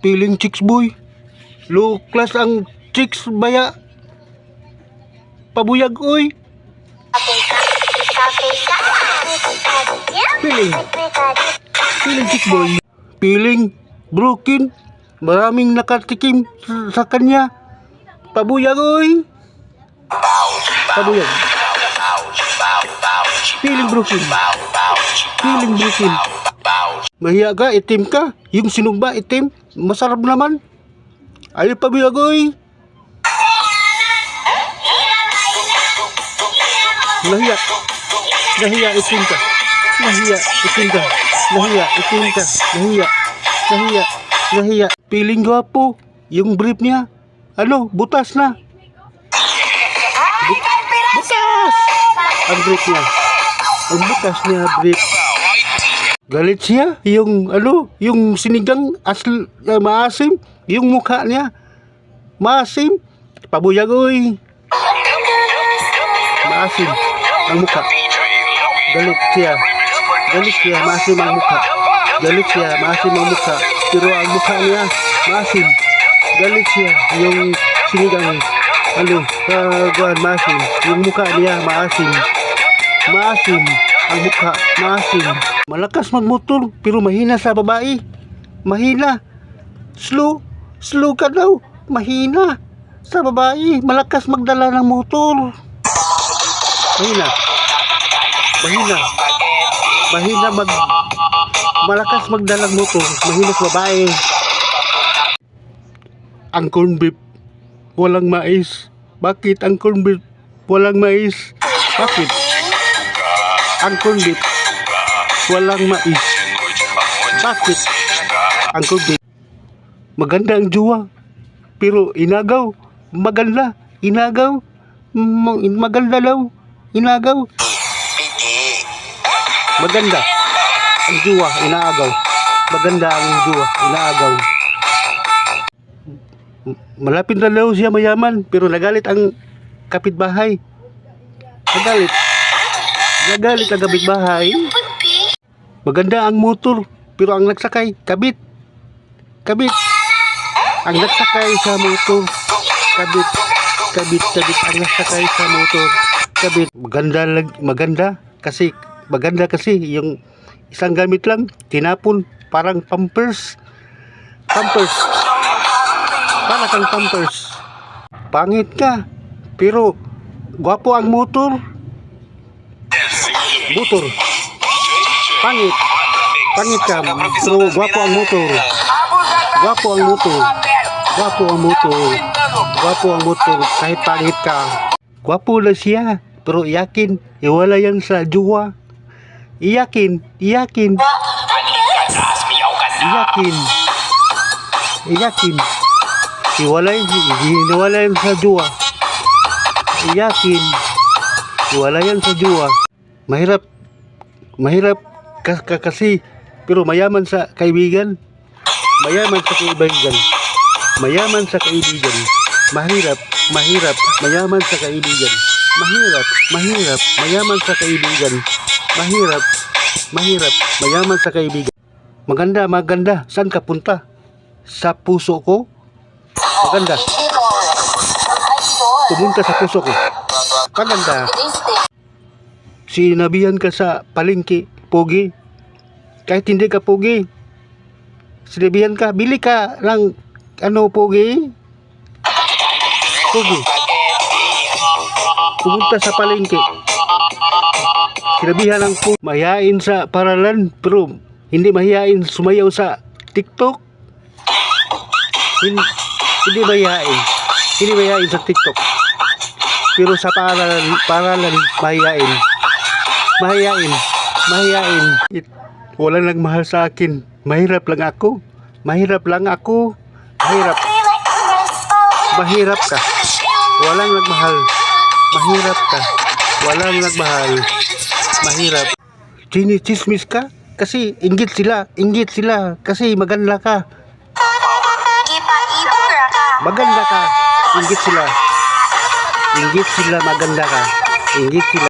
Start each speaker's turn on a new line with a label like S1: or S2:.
S1: Piling chicks boy. Low class ang chicks baya. Pabuyag oy. Piling. Piling chicks boy. Piling broken. Maraming nakatikim sa kanya. Pabuyag oy. Pabuyag. Piling broken. Piling broken. Mahiya ka, itim ka. Yung sinugba, itim. Masarap naman. Ayaw pabuyag oy. Nahiya. Nahiya, itim ka. Nahiya, itim ka. Nahiya, itim ka. Nahiya. Nahiya. Nahiya. Piling gwapo. Yung brief niya. Ano, butas na. Butas! Ang brief niya. Ang butas niya, brief. Galit siya. Yung, ano, yung sinigang maasim. Yung mukha niya. Maasim. Pabuyag oy. Maasim. Ang mukha. Galit siya. Galit siya. Maasim ang mukha. Galit siya. Maasim ang mukha. Pero ang mukha niya, maasim. Galit siya. Yung sinigang, ano, maasim. Yung mukha niya, maasim. Maasim. Ang mukha, maasim. Malakas magmotor, pero mahina sa babae. Mahina. Slow. Slow ka daw. Mahina. Sa babae, malakas magdala ng motor. Mahina. Mahina. Mahina malakas magdala ng motor. Mahina sa babae. Ang corn beef, walang mais. Bakit ang corn beef walang mais? Bakit? Ang corn beef walang mais. Bakit? Ang corn beef. Maganda ang jowa, pero inagaw. Maganda. Inagaw. Maganda daw. Inagaw. Maganda ang jowa, inaagaw. Maganda ang jowa, inaagaw. Malapit na daw siya mayaman, pero nagalit ang kapitbahay. Nagalit. Nagalit ang kapitbahay. Maganda ang motor, pero ang nagsakay, kabit. Kabit. Ang nagsakay sa motor, kabit. Kabit, kabit ang nagsakay sa motor, kabit. Maganda kasi yung isang gamit lang, tinapon, parang pampers. Pampers. Para kang pampers. Pangit ka, pero gwapo ang motor. Motor. Pangit. Pangit ka, pero gwapo ang motor. Gwapo ang motor. Gwapo ang motor. Gwapo ang motor, kahit pangit ka. Gwapo lang siya, pero iyakin, iwala yan sa jowa. Iyakin, iyakin. Iyakin. Iyakin. Iwala yan sa jowa. Iyakin. Iwala yan sa jowa. Mahirap. Mahirap kasi, pero mayaman sa kaibigan. Mayaman sa kaibigan. Mayaman sa kaibigan. Mahirap, mahirap, mayaman sa kaibigan. Mahirap, mahirap, mayaman sa kaibigan. Mahirap, mahirap, mayaman sa kaibigan. Maganda, maganda. Saan ka punta? Sa puso ko? Maganda. Pumunta sa puso ko. Maganda. Sinabihan ka sa palengke, pogi. Kahit hindi ka pogi. Sinabihan ka, bili ka lang, pogi. Pogi. Pumunta sa palengke. Sinabihan ng pogi. Mahihain sa paralan, pero hindi mahihain sumayaw sa TikTok. Hindi mahihain. Hindi mahihain sa TikTok. Pero sa paralan mahihain. Mahihain. Mahihain. Walang nagmahal sa akin. Mahirap lang ako. Mahirap lang ako. Mahirap. Mahirap ka. Walang nagmahal. Mahirap ka. Walang nagmahal. Mahirap. Chinichismis ka? Kasi inggit sila. Inggit sila. Kasi maganda ka. Maganda ka. Inggit sila. Inggit sila. Maganda ka. Inggit sila.